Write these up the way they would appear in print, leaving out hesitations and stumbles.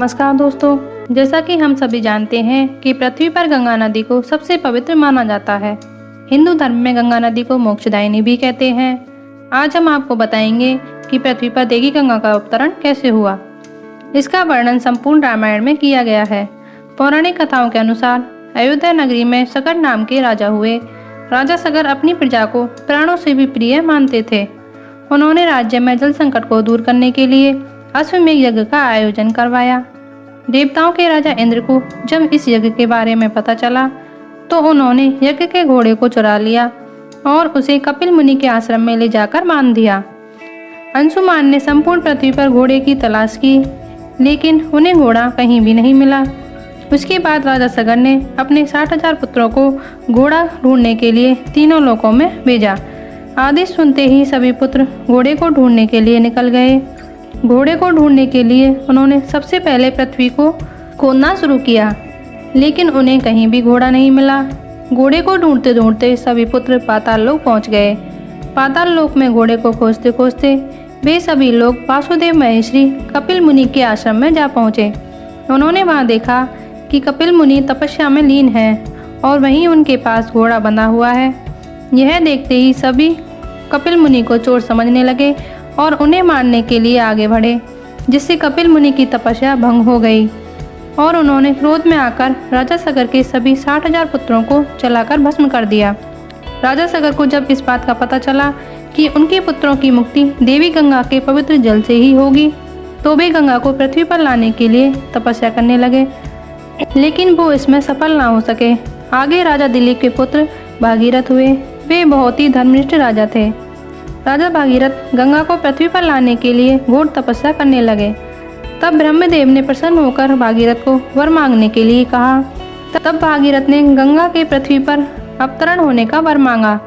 नमस्कार दोस्तों, जैसा कि हम सभी जानते हैं कि पृथ्वी पर गंगा नदी को सबसे पवित्र माना जाता है। हिंदू धर्म में गंगा नदी को मोक्षदायिनी भी कहते हैं। आज हम आपको बताएंगे कि पृथ्वी पर देवी गंगा का अवतरण कैसे हुआ। इसका वर्णन संपूर्ण रामायण में किया गया है। पौराणिक कथाओं के अनुसार अयोध्या नगरी में सगर नाम के राजा हुए। राजा सगर अपनी प्रजा को प्राणों से भी प्रिय मानते थे। उन्होंने राज्य में जल संकट को दूर करने के लिए अश्वमेध यज्ञ का आयोजन करवाया। देवताओं के राजा इंद्र को जब इस यज्ञ के बारे में पता चला तो उन्होंने यज्ञ के घोड़े को चुरा लिया और उसे कपिल मुनि के आश्रम में ले जाकर बांध दिया। अंशुमान ने संपूर्ण पृथ्वी पर घोड़े की तलाश की, लेकिन उन्हें घोड़ा कहीं भी नहीं मिला। उसके बाद राजा सगर ने अपने 60,000 पुत्रों को घोड़ा ढूंढने के लिए तीनों लोकों में भेजा। आदेश सुनते ही सभी पुत्र घोड़े को ढूंढने के लिए निकल गए। घोड़े को ढूंढने के लिए उन्होंने सबसे पहले पृथ्वी को खोदना शुरू किया, लेकिन उन्हें कहीं भी घोड़ा नहीं मिला। घोड़े को ढूंढते ढूंढते सभी पुत्र पाताल लोक पहुंच गए। पाताल लोक में घोड़े को खोजते खोजते वे सभी लोग वासुदेव महेश्वरी कपिल मुनि के आश्रम में जा पहुंचे। उन्होंने वहां देखा कि कपिल मुनि तपस्या में लीन है और वहीं उनके पास घोड़ा बंधा हुआ है। यह देखते ही सभी कपिल मुनि को चोर समझने लगे और उन्हें मारने के लिए आगे बढ़े, जिससे कपिल मुनि की तपस्या भंग हो गई और उन्होंने क्रोध में आकर राजा सगर के सभी 60,000 पुत्रों को जलाकर भस्म कर दिया। राजा सगर को जब इस बात का पता चला कि उनके पुत्रों की मुक्ति देवी गंगा के पवित्र जल से ही होगी, तो वे गंगा को पृथ्वी पर लाने के लिए तपस्या करने लगे, लेकिन वो इसमें सफल ना हो सके। आगे राजा दिलीप के पुत्र भागीरथ हुए। वे बहुत ही धर्मनिष्ठ राजा थे। राजा भागीरथ गंगा को पृथ्वी पर लाने के लिए घोर तपस्या करने लगे। तब ब्रह्मदेव ने प्रसन्न होकर भागीरथ को वर मांगने के लिए कहा। तब भागीरथ ने गंगा के पृथ्वी पर अवतरण होने का वर मांगा,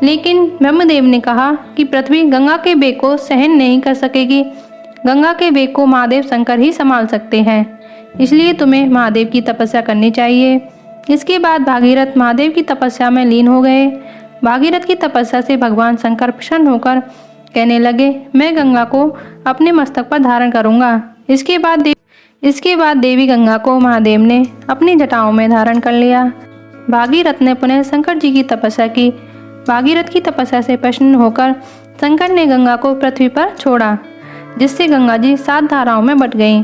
लेकिन ब्रह्मदेव ने कहा कि पृथ्वी गंगा के वेग को सहन नहीं कर सकेगी। गंगा के वेग को महादेव शंकर ही संभाल सकते हैं, इसलिए तुम्हें महादेव की तपस्या करनी चाहिए। इसके बाद भागीरथ महादेव की तपस्या में लीन हो गए। भागीरथ की तपस्या से भगवान शंकर प्रसन्न होकर कहने लगे, मैं गंगा को अपने मस्तक पर धारण करूंगा। इसके बाद देवी गंगा को महादेव ने अपनी जटाओं में धारण कर लिया। भागीरथ ने पुनः शंकर जी की तपस्या की। भागीरथ की तपस्या से प्रसन्न होकर शंकर ने गंगा को पृथ्वी पर छोड़ा, जिससे गंगा जी 7 धाराओं में बट गईं।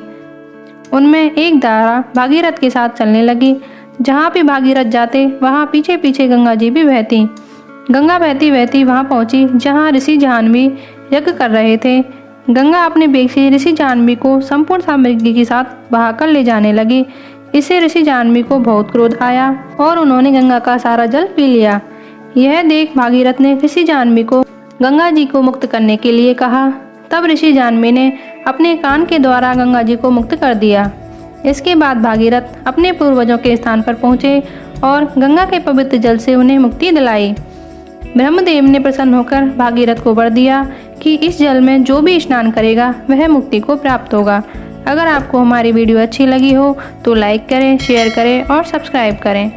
उनमें एक धारा भागीरथ के साथ चलने लगी। जहाँ भी भागीरथ जाते वहाँ पीछे पीछे गंगा जी भी बहती। गंगा बहती बहती वहाँ पहुँची जहाँ ऋषि जाह्नवी यज्ञ कर रहे थे। गंगा अपने वेग से ऋषि जाह्नवी को संपूर्ण सामग्री के साथ बहाकर ले जाने लगी। इससे ऋषि जाह्नवी को बहुत क्रोध आया और उन्होंने गंगा का सारा जल पी लिया। यह देख भागीरथ ने ऋषि जाह्नवी को गंगा जी को मुक्त करने के लिए कहा। तब ऋषि जाह्नवी ने अपने कान के द्वारा गंगा जी को मुक्त कर दिया। इसके बाद भागीरथ अपने पूर्वजों के स्थान पर पहुँचे और गंगा के पवित्र जल से उन्हें मुक्ति दिलाई। ब्रह्मदेव ने प्रसन्न होकर भागीरथ को वर दिया कि इस जल में जो भी स्नान करेगा वह मुक्ति को प्राप्त होगा। अगर आपको हमारी वीडियो अच्छी लगी हो तो लाइक करें, शेयर करें और सब्सक्राइब करें।